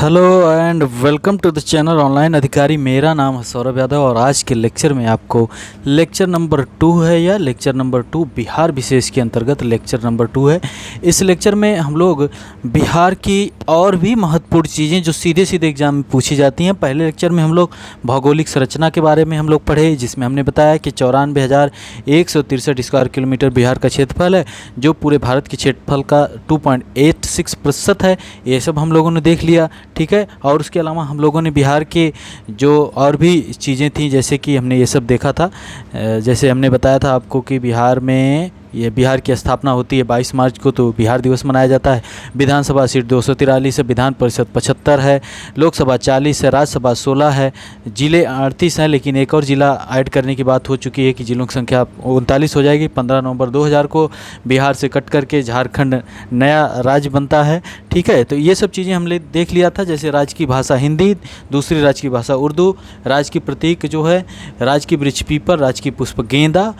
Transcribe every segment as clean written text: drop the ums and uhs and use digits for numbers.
Hello and welcome to the channel online Adhikari. मेरा नाम है सौरभ यादव और आज के लेक्चर में आपको लेक्चर नंबर 2 है या लेक्चर नंबर 2 बिहार विशेष के अंतर्गत लेक्चर नंबर 2 है। इस लेक्चर में हम लोग बिहार की और भी महत्वपूर्ण चीज़ें जो सीधे सीधे एग्जाम में पूछी जाती हैं। पहले लेक्चर में हम लोग भौगोलिक संरचना के बारे में हम लोग पढ़े, जिसमें हमने बताया कि 94,163 स्क्वायर किलोमीटर बिहार का क्षेत्रफल है, जो पूरे भारत के क्षेत्रफल का 2.86% है। ये सब हम लोगों ने देख लिया, ठीक है। और उसके अलावा हम लोगों ने बिहार के जो और भी चीज़ें थी, जैसे कि हमने ये सब देखा था। जैसे हमने बताया था आपको कि बिहार में बिहार की स्थापना होती है 22 मार्च को, तो बिहार दिवस मनाया जाता है। विधानसभा सीट 243 है, विधान परिषद 75 है, लोकसभा 40 है, राज्यसभा 16 है, जिले 38 हैं, लेकिन एक और ज़िला ऐड करने की बात हो चुकी है कि जिलों की संख्या 39 हो जाएगी। 15 नवंबर 2000 को बिहार से कट करके झारखंड नया राज्य बनता है, ठीक है। तो ये सब चीज़ें हमने देख लिया था। जैसे राज्य की भाषा हिंदी, दूसरी राज्य की भाषा उर्दू, राज्य की प्रतीक जो है राज्य की वृक्ष पीपल, राज्य की पुष्प गेंदा,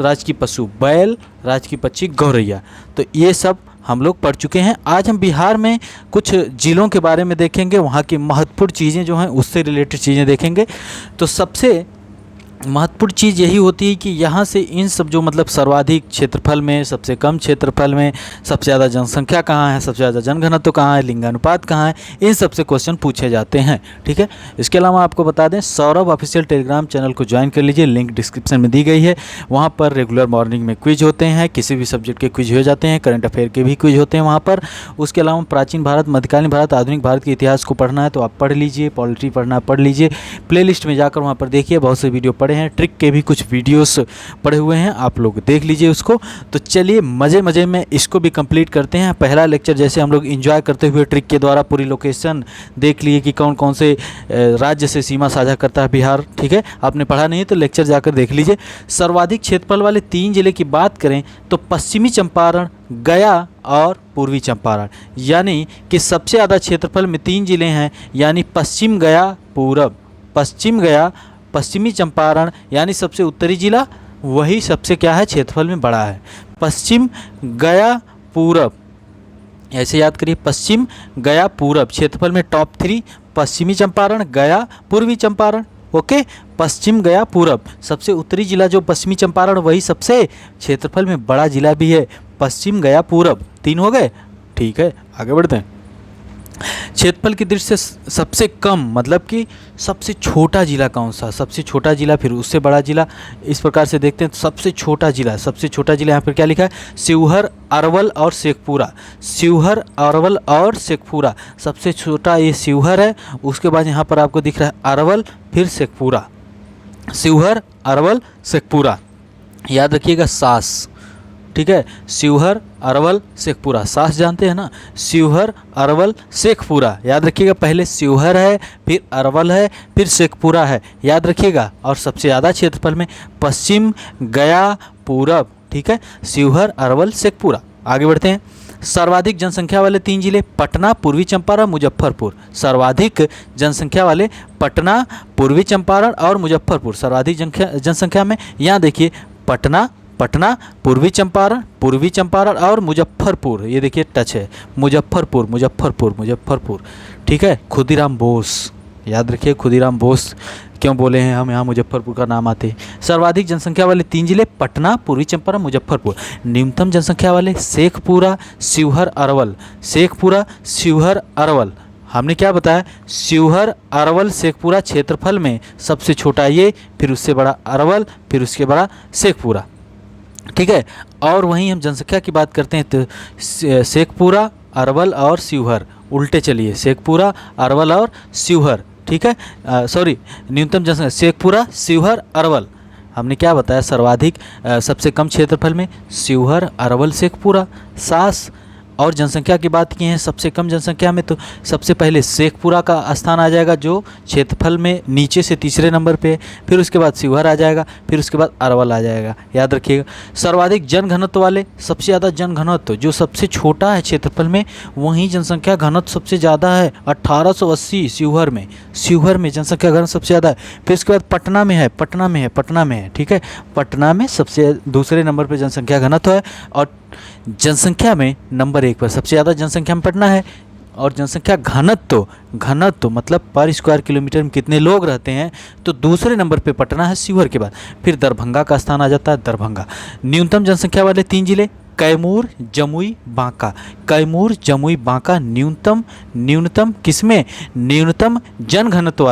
राज्य की पशु बैल, राज्य की पक्षी गौरैया। तो ये सब हम लोग पढ़ चुके हैं। आज हम बिहार में कुछ ज़िलों के बारे में देखेंगे, वहाँ की महत्वपूर्ण चीज़ें जो हैं उससे रिलेटेड चीज़ें देखेंगे। तो सबसे महत्वपूर्ण चीज़ यही होती है कि यहाँ से इन सब जो मतलब सर्वाधिक क्षेत्रफल में, सबसे कम क्षेत्रफल में, सबसे ज़्यादा जनसंख्या कहाँ है, सबसे ज़्यादा जनघनत्व कहाँ है, लिंगानुपात कहाँ है, इन सब से क्वेश्चन पूछे जाते हैं, ठीक है। इसके अलावा आपको बता दें, सौरभ ऑफिशियल टेलीग्राम चैनल को ज्वाइन कर लीजिए, लिंक डिस्क्रिप्शन में दी गई है। वहाँ पर रेगुलर मॉर्निंग में क्विज होते हैं, किसी भी सब्जेक्ट के क्विज हो जाते हैं, करंट अफेयर के भी क्विज होते हैं वहाँ पर। उसके अलावा प्राचीन भारत, मध्यकालीन भारत, आधुनिक भारत के इतिहास को पढ़ना है तो आप पढ़ लीजिए, पॉलिटी पढ़ना पढ़ लीजिए, प्लेलिस्ट में जाकर वहाँ पर देखिए, बहुत से वीडियो पढ़े हैं, ट्रिक के भी कुछ वीडियोस पड़े हुए हैं, आप लोग देख लीजिए उसको। तो चलिए मज़े मज़े में इसको भी कंप्लीट करते हैं। पहला लेक्चर जैसे हम लोग एंजॉय करते हुए ट्रिक के द्वारा पूरी लोकेशन देख लिए कि कौन कौन से राज्य से सीमा साझा करता है बिहार, ठीक है। आपने पढ़ा नहीं है तो लेक्चर जाकर देख लीजिए। सर्वाधिक क्षेत्रफल वाले 3 जिले की बात करें तो पश्चिमी चंपारण, गया और पूर्वी चंपारण, यानी कि सबसे ज़्यादा क्षेत्रफल में 3 जिले हैं, यानी पश्चिम गया, पूरब, पश्चिम गया, पश्चिमी चंपारण, यानी सबसे उत्तरी जिला वही सबसे क्या है क्षेत्रफल में बड़ा है। पश्चिम गया पूरब, ऐसे याद करिए, पश्चिम गया पूरब क्षेत्रफल में टॉप 3 पश्चिमी चंपारण, गया, पूर्वी चंपारण, ओके। पश्चिम गया पूरब, सबसे उत्तरी जिला जो पश्चिमी चंपारण वही सबसे क्षेत्रफल में बड़ा जिला भी है। पश्चिम गया पूरब 3 हो गए, ठीक है। आगे बढ़ते हैं। क्षेत्रफल की दृष्टि से सबसे कम मतलब कि सबसे छोटा जिला कौन सा, सबसे छोटा जिला फिर उससे बड़ा जिला, इस प्रकार से देखते हैं। तो सबसे छोटा जिला यहाँ पर क्या लिखा है, शिवहर, अरवल और शेखपुरा। शिवहर, अरवल और शेखपुरा, सबसे छोटा ये शिवहर है। उसके बाद यहाँ पर आपको दिख रहा है अरवल, फिर शेखपुरा, शिवहर, अरवल, शेखपुरा, याद रखिएगा सास, ठीक है। शिवहर, अरवल, शेखपुरा, सास जानते हैं ना, शिवहर, अरवल, शेखपुरा, याद रखिएगा। पहले शिवहर है, फिर अरवल है, फिर शेखपुरा है, याद रखिएगा। और सबसे ज़्यादा क्षेत्रफल में पश्चिम गया पूरब, ठीक है, शिवहर, अरवल, शेखपुरा। आगे बढ़ते हैं। सर्वाधिक जनसंख्या वाले 3 जिले पटना, पूर्वी चंपारण, मुजफ्फरपुर। सर्वाधिक जनसंख्या वाले पटना, पूर्वी चंपारण और मुजफ्फरपुर। सर्वाधिक जनसंख्या में यहाँ देखिए पटना, पूर्वी चंपारण और मुजफ्फरपुर, ये देखिए टच है, मुजफ्फरपुर, ठीक है। खुदीराम बोस, याद रखिए खुदीराम बोस क्यों बोले हैं हम यहाँ मुजफ्फरपुर का नाम आते हैं। सर्वाधिक जनसंख्या वाले 3 जिले पटना, पूर्वी चंपारण, मुजफ्फरपुर। न्यूनतम जनसंख्या वाले शेखपुरा, शिवहर, अरवल। शेखपुरा, शिवहर, अरवल, हमने क्या बताया, शिवहर, अरवल, शेखपुरा क्षेत्रफल में सबसे छोटा ये, फिर उससे बड़ा अरवल, फिर उसके बड़ा शेखपुरा, ठीक है। और वहीं हम जनसंख्या की बात करते हैं तो शेखपुरा, अरवल और शिवहर, उल्टे चलिए, शेखपुरा, अरवल और शिवहर, ठीक है। न्यूनतम जनसंख्या शेखपुरा, शिवहर, अरवल। हमने क्या बताया, सर्वाधिक सबसे कम क्षेत्रफल में शिवहर, अरवल, शेखपुरा, सास। और जनसंख्या की बात की है, सबसे कम जनसंख्या में तो सबसे पहले शेखपुरा का स्थान आ जाएगा जो क्षेत्रफल में नीचे से तीसरे नंबर पे, फिर उसके बाद शिवहर आ जाएगा, फिर उसके बाद अरवल आ जाएगा, याद रखिएगा। सर्वाधिक जनघनत्व वाले, सबसे ज़्यादा जनघनत्व जो सबसे छोटा है क्षेत्रफल में, वहीं जनसंख्या घनत्व सबसे ज़्यादा है 1880 शिवहर में जनसंख्या घनत्व सबसे ज़्यादा है। फिर उसके बाद पटना में है, ठीक है। पटना में सबसे दूसरे नंबर पर जनसंख्या घनत्व है और जनसंख्या में नंबर 1 पर, सबसे ज़्यादा जनसंख्या में पटना है और जनसंख्या घनत्व मतलब पर स्क्वायर किलोमीटर में कितने लोग रहते हैं, तो दूसरे नंबर पे पटना है शिवहर के बाद। फिर दरभंगा का स्थान आ जाता है, दरभंगा। न्यूनतम जनसंख्या वाले 3 जिले कैमूर, जमुई, बांका। कैमूर, जमुई, बांका न्यूनतम किसमें, न्यूनतम जनघनत्व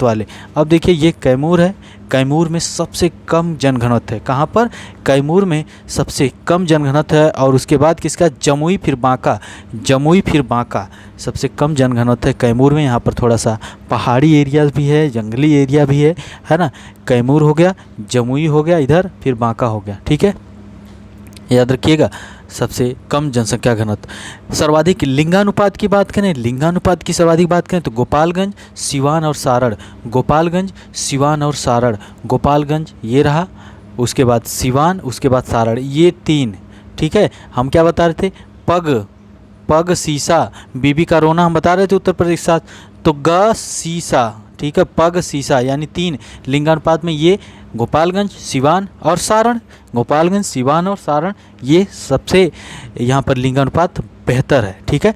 वाले। अब देखिए ये कैमूर है, कैमूर में सबसे कम जनघनत्व है। कहाँ पर, कैमूर में सबसे कम जनघनत्व है। और उसके बाद किसका, जमुई फिर बांका सबसे कम जनघनत्व है कैमूर में। यहाँ पर थोड़ा सा पहाड़ी एरिया भी है, जंगली एरिया भी है ना। कैमूर हो गया, जमुई हो गया इधर, फिर बांका हो गया, ठीक है, याद रखिएगा। सबसे कम जनसंख्या घनत्व। सर्वाधिक लिंगानुपात की बात करें, लिंगानुपात की सर्वाधिक बात करें तो गोपालगंज, सिवान और सारण। गोपालगंज ये रहा, उसके बाद सिवान, उसके बाद सारण, ये 3, ठीक है। हम क्या बता रहे थे, पग सीसा, बीबी का रोना हम बता रहे थे उत्तर प्रदेश के साथ, तो ग सीसा, ठीक है, पग सीसा यानी 3 लिंगानुपात में ये गोपालगंज, सिवान और सारण, ये सबसे यहाँ पर लिंगानुपात बेहतर है, ठीक है।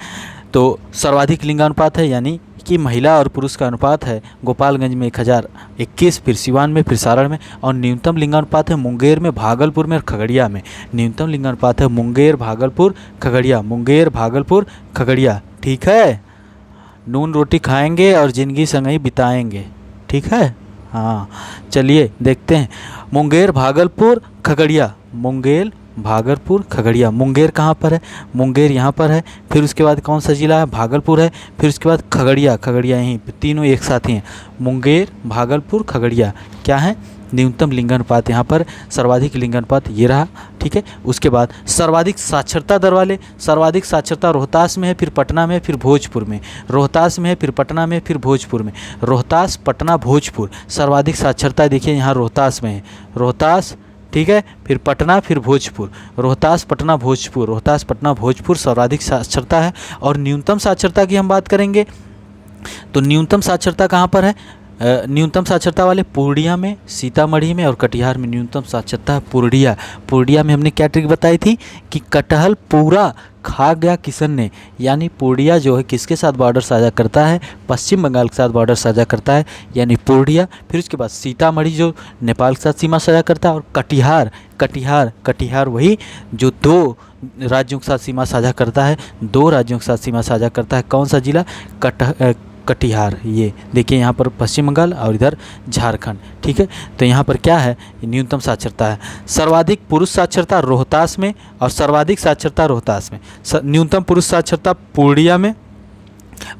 तो सर्वाधिक लिंगानुपात है यानी कि महिला और पुरुष का अनुपात है गोपालगंज में 1021, फिर सिवान में, फिर सारण में। और न्यूनतम लिंगानुपात है मुंगेर में, भागलपुर में और खगड़िया में। न्यूनतम लिंगानुपात है मुंगेर, भागलपुर, खगड़िया, ठीक है। नून रोटी खाएंगे और ज़िंदगी संगही बिताएंगे, ठीक है। हाँ चलिए देखते हैं, मुंगेर, भागलपुर, खगड़िया। मुंगेर कहाँ पर है, मुंगेर यहाँ पर है। फिर उसके बाद कौन सा ज़िला है, भागलपुर है। फिर उसके बाद खगड़िया यहीं पे, तीनों एक साथ ही हैं, मुंगेर, भागलपुर, खगड़िया। क्या है, न्यूनतम लिंगानुपात यहाँ पर, सर्वाधिक लिंगानुपात ये रहा, ठीक है। उसके बाद सर्वाधिक साक्षरता दर वाले, सर्वाधिक साक्षरता रोहतास में है, फिर पटना में, फिर भोजपुर में। रोहतास, पटना, भोजपुर। सर्वाधिक साक्षरता देखिए यहाँ रोहतास में है, रोहतास, ठीक है, फिर पटना, फिर भोजपुर। रोहतास, पटना, भोजपुर सर्वाधिक साक्षरता है। और न्यूनतम साक्षरता की हम बात करेंगे तो न्यूनतम साक्षरता कहाँ पर है, न्यूनतम साक्षरता वाले पूर्णिया में, सीतामढ़ी में और कटिहार में न्यूनतम साक्षरता है। पूर्णिया में हमने क्या ट्रिक बताई थी कि कटहल पूरा खा गया किशन ने, यानी पूर्णिया जो है किसके साथ बॉर्डर साझा करता है, पश्चिम बंगाल के साथ बॉर्डर साझा करता है, यानी पूर्णिया। फिर उसके बाद सीतामढ़ी जो नेपाल के साथ सीमा साझा करता है, और कटिहार वही जो 2 राज्यों के साथ सीमा साझा करता है, कौन सा जिला, कटिहार। ये देखिए यहाँ पर पश्चिम बंगाल और इधर झारखंड, ठीक है। तो यहाँ पर क्या है, न्यूनतम साक्षरता है। सर्वाधिक पुरुष साक्षरता रोहतास में और सर्वाधिक साक्षरता रोहतास में, न्यूनतम पुरुष साक्षरता पूर्णिया में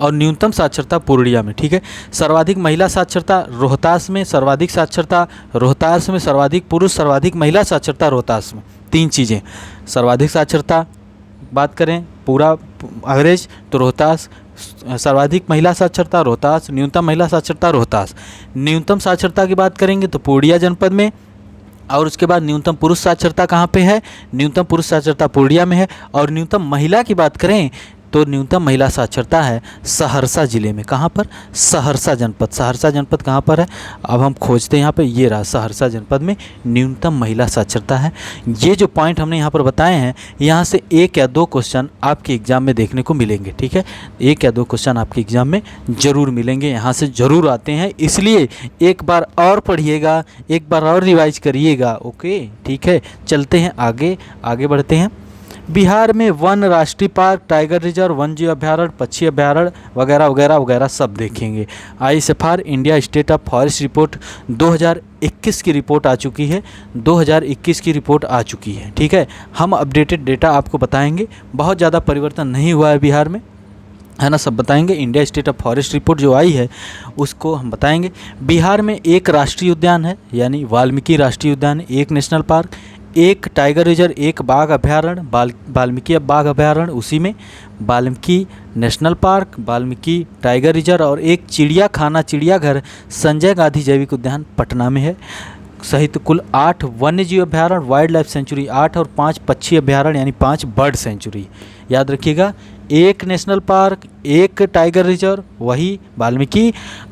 और न्यूनतम साक्षरता पूर्णिया में, ठीक है। सर्वाधिक महिला साक्षरता रोहतास में, सर्वाधिक साक्षरता रोहतास में, सर्वाधिक पुरुष सर्वाधिक महिला साक्षरता रोहतास में। 3 चीज़ें, सर्वाधिक साक्षरता बात करें पूरा एवरेज तो रोहतास, सर्वाधिक महिला साक्षरता रोहतास, न्यूनतम महिला साक्षरता रोहतास। न्यूनतम साक्षरता की बात करेंगे तो पूर्णिया जनपद में, और उसके बाद न्यूनतम पुरुष साक्षरता कहाँ पे है, न्यूनतम पुरुष साक्षरता पूर्णिया में है। और न्यूनतम महिला की बात करें तो न्यूनतम महिला साक्षरता है सहरसा ज़िले में। कहाँ पर, सहरसा जनपद कहाँ पर है, अब हम खोजते हैं यहाँ पे, ये रहा सहरसा जनपद में न्यूनतम महिला साक्षरता है। ये जो पॉइंट हमने यहाँ पर बताए हैं, यहाँ से 1 या 2 क्वेश्चन आपके एग्ज़ाम में देखने को मिलेंगे, ठीक है। 1 या 2 क्वेश्चन आपके एग्ज़ाम में ज़रूर मिलेंगे, यहाँ से ज़रूर आते हैं, इसलिए एक बार और पढ़िएगा, एक बार और रिवाइज करिएगा, ओके, ठीक है। चलते हैं आगे बढ़ते हैं। बिहार में वन, राष्ट्रीय पार्क, टाइगर रिजर्व, वन्यजीव अभ्यारण्य, पक्षी अभ्यारण्य वगैरह सब देखेंगे। ISFR India state of forest report 2021 की रिपोर्ट आ चुकी है, 2021 की रिपोर्ट आ चुकी है, ठीक है। हम अपडेटेड डेटा आपको बताएंगे, बहुत ज़्यादा परिवर्तन नहीं हुआ है बिहार में, है ना, सब बताएंगे। India state of forest report जो आई है उसको हम बताएंगे। बिहार में 1 राष्ट्रीय उद्यान है, यानी वाल्मीकि राष्ट्रीय उद्यान, 1 नेशनल पार्क, 1 टाइगर रिजर्व, 1 बाघ अभ्यारण्य, वाल्मीकि बाघ अभ्यारण्य उसी में, Valmiki national park, Valmiki tiger reserve और 1 चिड़ियाखाना, चिड़ियाघर संजय गांधी जैविक उद्यान पटना में है। सहित कुल 8 वन्यजीव अभ्यारण्य, वाइल्ड लाइफ सेंचुरी 8 और 5 पक्षी अभ्यारण्य यानी 5 बर्ड सेंचुरी। याद रखिएगा, 1 नेशनल पार्क, 1 टाइगर रिजर्व वही वाल्मीकि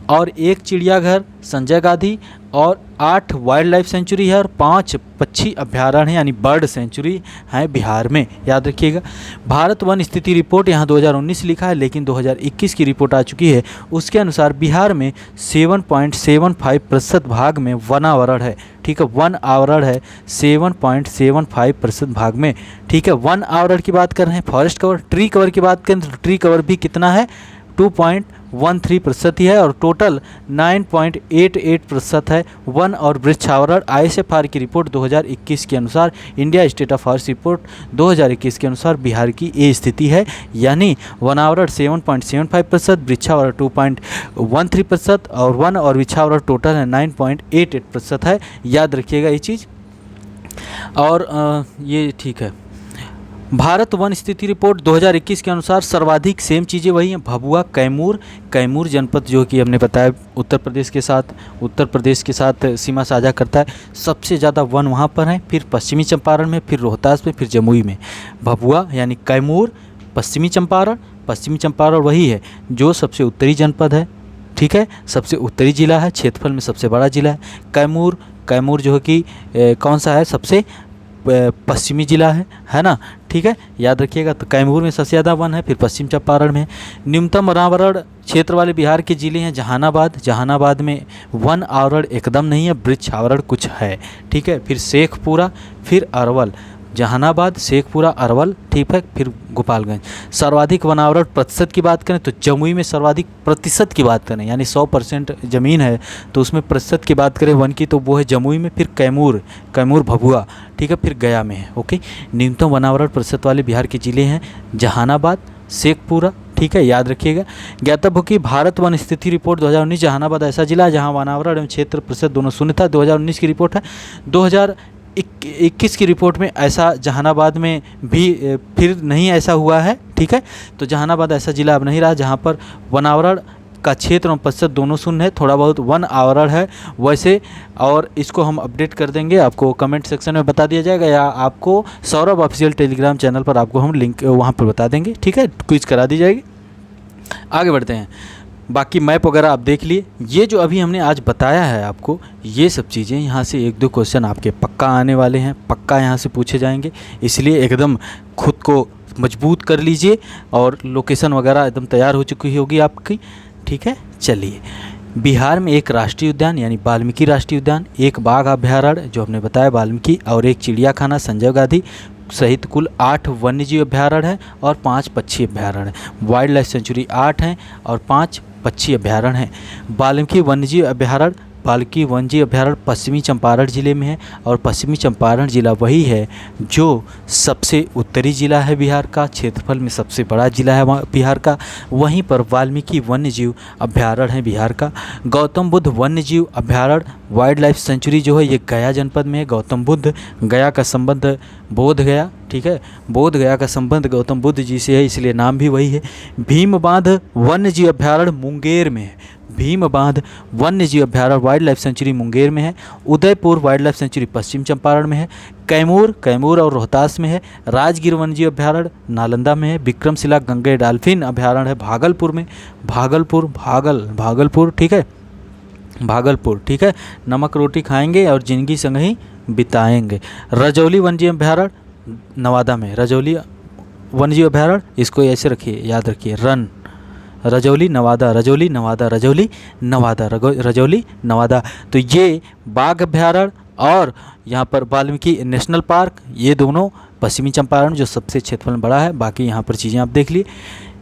और 1 चिड़ियाघर संजय गांधी और 8 वाइल्ड लाइफ सेंचुरी है और 5 पक्षी अभ्यारण्य यानी बर्ड सेंचुरी है बिहार में, याद रखिएगा। भारत वन स्थिति रिपोर्ट यहाँ 2019 लिखा है, लेकिन 2021 की रिपोर्ट आ चुकी है। उसके अनुसार बिहार में 7.75% भाग में वन आवरण है, ठीक है, वन आवरण है 7.75% भाग में, ठीक है। वन आवरण की बात कर रहे हैं। फॉरेस्ट कवर, ट्री कवर की बात करें तो ट्री कवर भी कितना है, 2.13% ही है और टोटल 9.88% है। वन और वृक्षावरण ISFR की रिपोर्ट 2021 के अनुसार, India state of forest report 2021 के अनुसार बिहार की ये स्थिति है, यानी वनावरण 7.75%, वृक्षावरण 2.13% और वन और वृक्षावरण टोटल है 9.88% है, याद रखिएगा ये चीज़। और ये ठीक है। भारत वन स्थिति रिपोर्ट 2021 के अनुसार सर्वाधिक सेम चीज़ें वही हैं, भभुआ, कैमूर जनपद जो कि हमने बताया उत्तर प्रदेश के साथ सीमा साझा करता है। सबसे ज़्यादा वन वहाँ पर हैं, फिर पश्चिमी चंपारण में, फिर रोहतास में, फिर जमुई में। भभुआ यानी कैमूर, पश्चिमी चंपारण वही है जो सबसे उत्तरी जनपद है, ठीक है, सबसे उत्तरी जिला है, क्षेत्रफल में सबसे बड़ा जिला है। कैमूर जो कि कौन सा है, सबसे पश्चिमी जिला है ना, ठीक है, याद रखिएगा। तो कैमूर में सबसे ज़्यादा वन है, फिर पश्चिम चंपारण में। न्यूनतम वनावरण क्षेत्र वाले बिहार के जिले हैं जहानाबाद में वन आवरण एकदम नहीं है, वृक्ष आवरण कुछ है, ठीक है। फिर शेखपुरा, फिर अरवल, जहानाबाद, शेखपुरा, अरवल, ठीक है, फिर गोपालगंज। सर्वाधिक वनावरण प्रतिशत की बात करें तो जमुई में सर्वाधिक प्रतिशत की बात करें, यानी 100% ज़मीन है तो उसमें प्रतिशत की बात करें वन की तो वो है जमुई में, फिर कैमूर भभुआ, ठीक है, फिर गया में है, ओके। न्यूनतम वनावरण प्रतिशत वाले बिहार के जिले हैं जहानाबाद, शेखपुरा, ठीक है, याद रखिएगा। ज्ञातव्य कि भारत वन स्थिति रिपोर्ट 2019 जहानाबाद ऐसा जिला है जहाँ वनावरण एवं क्षेत्र प्रतिशत दोनों शून्य था, 2019 की रिपोर्ट है। 2021 की रिपोर्ट में ऐसा जहानाबाद में भी फिर नहीं ऐसा हुआ है, ठीक है। तो जहानाबाद ऐसा ज़िला अब नहीं रहा जहाँ पर वनावरण का क्षेत्र और प्रतिशत दोनों शून्य है, थोड़ा बहुत वन आवरण है वैसे। और इसको हम अपडेट कर देंगे, आपको कमेंट सेक्शन में बता दिया जाएगा या आपको सौरभ ऑफिशियल टेलीग्राम चैनल पर आपको हम लिंक वहाँ पर बता देंगे, ठीक है, क्विज करा दी जाएगी। आगे बढ़ते हैं, बाकी मैप वगैरह आप देख लिए। ये जो अभी हमने आज बताया है आपको, ये सब चीज़ें यहाँ से 1-2 क्वेश्चन आपके पक्का आने वाले हैं, पक्का यहाँ से पूछे जाएंगे, इसलिए एकदम खुद को मजबूत कर लीजिए और लोकेशन वगैरह एकदम तैयार हो चुकी होगी आपकी, ठीक है। चलिए, बिहार में एक राष्ट्रीय उद्यान यानी वाल्मीकि राष्ट्रीय उद्यान, एक बाघ अभ्यारण्य जो हमने बताया वाल्मीकि, और एक चिड़ियाखाना संजय गांधी सहित कुल 8 वन्यजीव अभ्यारण्य हैं और 5 पक्षी अभ्यारण्य हैं। वाइल्ड लाइफ सेंचुरी 8 हैं और 5 पक्षी अभ्यारण्य हैं। वाल्मीकि वन्यजीव अभ्यारण्य पश्चिमी चंपारण जिले में है और पश्चिमी चंपारण जिला वही है जो सबसे उत्तरी जिला है बिहार का, क्षेत्रफल में सबसे बड़ा जिला है बिहार का। वहीं पर वाल्मीकि वन्यजीव अभ्यारण्य है बिहार का। गौतम बुद्ध वन्यजीव अभ्यारण्य वाइल्ड लाइफ सेंचुरी जो है ये गया जनपद में है। गौतम बुद्ध, गया का संबंध बोध गया, ठीक है, बोध गया का संबंध गौतम बुद्ध जी से है, इसलिए नाम भी वही है। भीम बांध वन्यजीव अभ्यारण्य मुंगेर में है। भीम बांध वन्यजीव अभ्यारण्य वाइल्ड लाइफ सेंचुरी मुंगेर में है। उदयपुर वाइल्ड लाइफ सेंचुरी पश्चिम चंपारण में है। कैमूर और रोहतास में है। राजगीर वन्यजीव अभ्यारण्य नालंदा में है। विक्रमशिला गंगे डॉल्फिन अभ्यारण्य है भागलपुर में। भागलपुर, ठीक है, भागलपुर, ठीक है। नमक रोटी खाएंगे और जिंदगी संग ही बिताएंगे। रजौली वन्यजीव अभ्यारण्य नवादा में। रजौली वन्यजीव अभ्यारण्य, इसको ऐसे रखिए, याद रखिए, रजौली नवादा। तो ये बाघ अभ्यारण्य और यहाँ पर वाल्मीकि नेशनल पार्क, ये दोनों पश्चिमी चंपारण जो सबसे क्षेत्रफल में बड़ा है। बाकी यहाँ पर चीज़ें आप देख लिए।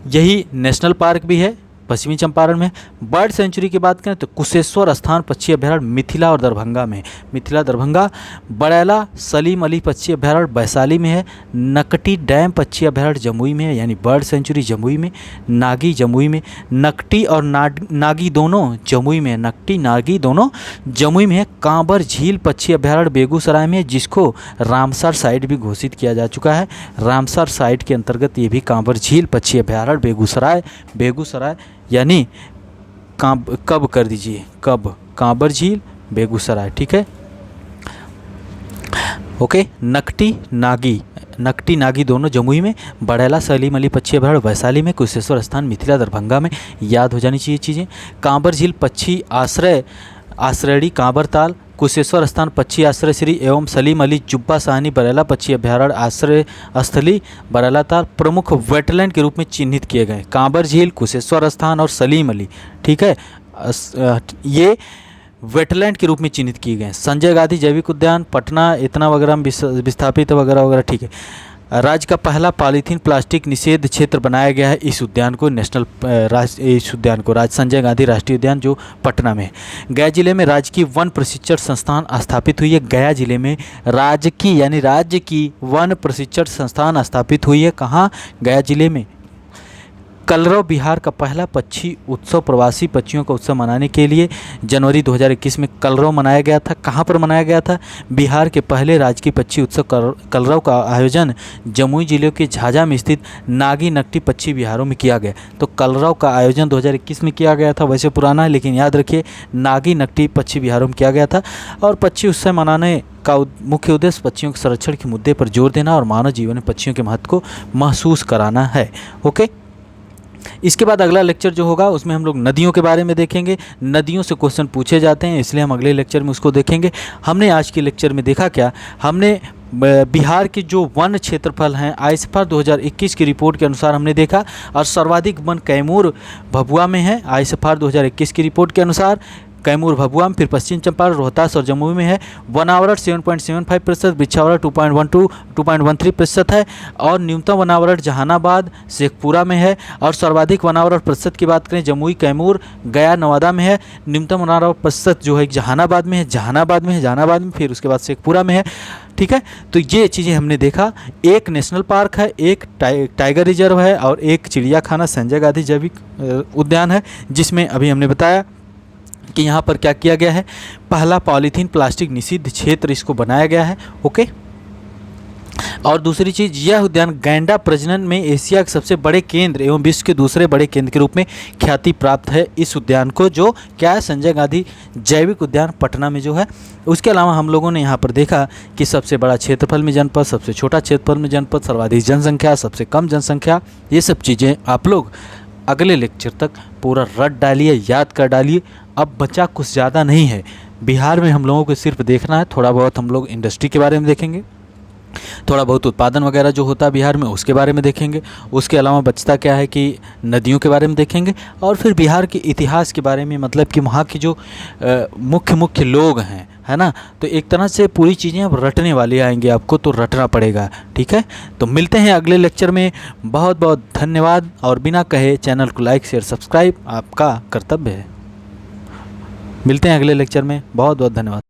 यही नेशनल पार्क भी है पश्चिमी चंपारण में। बर्ड सेंचुरी की बात करें तो कुशेश्वर स्थान पक्षी अभ्यारण्य मिथिला और दरभंगा में। मिथिला दरभंगा। बड़ैला सलीम अली पक्षी अभ्यारण्य वैशाली में है। नकटी डैम पक्षी अभ्यारण्य जमुई में है, यानी बर्ड सेंचुरी जमुई में। नागी जमुई में। नकटी और नागी दोनों जमुई में है। नकटी नागी दोनों जमुई में है। कांबर झील पक्षी अभ्यारण्य बेगूसराय में है, जिसको रामसर साइट भी घोषित किया जा चुका है। रामसर साइट के अंतर्गत ये भी कांबर झील पक्षी अभ्यारण्य बेगूसराय यानी कब कर दीजिए, कांबर झील बेगूसराय, ठीक है, ओके। नकटी नागी दोनों जमुई में। बड़ैला सलीम अली पक्षी अभ्यारण्य वैशाली में। कुशेश्वर स्थान मिथिला दरभंगा में। याद हो जानी चाहिए चीज़ें। कांबर झील पक्षी आसरेडी कांवरताल, कुशेश्वर स्थान पक्षी आश्रय श्री एवं सलीम अली जुब्बा साहनी बरेला पक्षी अभ्यारण्य आश्रय स्थली बरेला ताल प्रमुख वेटलैंड के रूप में चिन्हित किए गए। कांवर झील, कुशेश्वर स्थान और सलीम अली, ठीक है, ये वेटलैंड के रूप में चिन्हित किए गए हैं। संजय गांधी जैविक उद्यान पटना इतना वगैरह में विस्थापित वगैरह वगैरह, ठीक है। राज्य का पहला पॉलीथीन प्लास्टिक निषेध क्षेत्र बनाया गया है इस उद्यान को, इस उद्यान को संजय गांधी राष्ट्रीय उद्यान जो पटना में है। गया जिले में राज्य की वन प्रशिक्षण संस्थान स्थापित हुई है। गया जिले में राज्य की वन प्रशिक्षण संस्थान स्थापित हुई है। कहाँ? गया जिले में। कलरव बिहार का पहला पक्षी उत्सव प्रवासी पक्षियों का उत्सव मनाने के लिए जनवरी 2021 में कलरव मनाया गया था। कहाँ पर मनाया गया था? बिहार के पहले राजकीय पक्षी उत्सव कलरव का आयोजन जमुई जिले के झाझा में स्थित नागी नकटी पक्षी विहारों में किया गया। तो कलरव का आयोजन 2021 में किया गया था, वैसे पुराना है लेकिन याद रखिए नागी नकटी पक्षी विहारों में किया गया था। और पक्षी उत्सव मनाने का मुख्य उद्देश्य पक्षियों के संरक्षण के मुद्दे पर जोर देना और मानव जीवन में पक्षियों के महत्व को महसूस कराना है। ओके, इसके बाद अगला लेक्चर जो होगा उसमें हम लोग नदियों के बारे में देखेंगे। नदियों से क्वेश्चन पूछे जाते हैं, इसलिए हम अगले लेक्चर में उसको देखेंगे। हमने आज के लेक्चर में देखा क्या? हमने बिहार के जो वन क्षेत्रफल हैं आईएसएफआर 2021 की रिपोर्ट के अनुसार हमने देखा, और सर्वाधिक वन कैमूर भभुआ में है आईएसएफआर 2021 की रिपोर्ट के अनुसार। कैमूर भभुआ में, फिर पश्चिम चंपारण, रोहतास और जमुई में है। वनावरण 7.75%, वृक्षावरण 2.13% है। और न्यूनतम वनावरण जहानाबाद शेखपुरा में है। और सर्वाधिक वनावरण प्रतिशत की बात करें जमुई, कैमूर, गया, नवादा में है। न्यूनतम वनावरण प्रतिशत जो है जहानाबाद में है, फिर उसके बाद शेखपुरा में है। ठीक है, तो ये चीज़ें हमने देखा। एक नेशनल पार्क है, एक टाइगर रिजर्व है और एक चिड़ियाखाना संजय गांधी जैविक उद्यान है, जिसमें अभी हमने बताया कि यहाँ पर क्या किया गया है, पहला पॉलीथीन प्लास्टिक निषिद्ध क्षेत्र इसको बनाया गया है। ओके, और दूसरी चीज़, यह उद्यान गैंडा प्रजनन में एशिया के सबसे बड़े केंद्र एवं विश्व के दूसरे बड़े केंद्र के रूप में ख्याति प्राप्त है इस उद्यान को, जो क्या है, संजय गांधी जैविक उद्यान पटना में जो है। उसके अलावा हम लोगों ने यहाँ पर देखा कि सबसे बड़ा क्षेत्रफल में जनपद, सबसे छोटा क्षेत्रफल में जनपद, सर्वाधिक जनसंख्या, सबसे कम जनसंख्या, ये सब चीज़ें आप लोग अगले लेक्चर तक पूरा रट डालिए, याद कर डालिए। अब बचा कुछ ज़्यादा नहीं है। बिहार में हम लोगों को सिर्फ देखना है, थोड़ा बहुत हम लोग इंडस्ट्री के बारे में देखेंगे, थोड़ा बहुत उत्पादन वगैरह जो होता है बिहार में उसके बारे में देखेंगे। उसके अलावा बचता क्या है कि नदियों के बारे में देखेंगे, और फिर बिहार के इतिहास के बारे में, मतलब कि वहाँ के जो मुख्य लोग हैं, है ना। तो एक तरह से पूरी चीज़ें अब रटने वाली आएंगी, आपको तो रटना पड़ेगा। ठीक है, तो मिलते हैं अगले लेक्चर में। बहुत बहुत धन्यवाद, और बिना कहे चैनल को लाइक शेयर सब्सक्राइब आपका कर्तव्य है। मिलते हैं अगले लेक्चर में, बहुत बहुत धन्यवाद।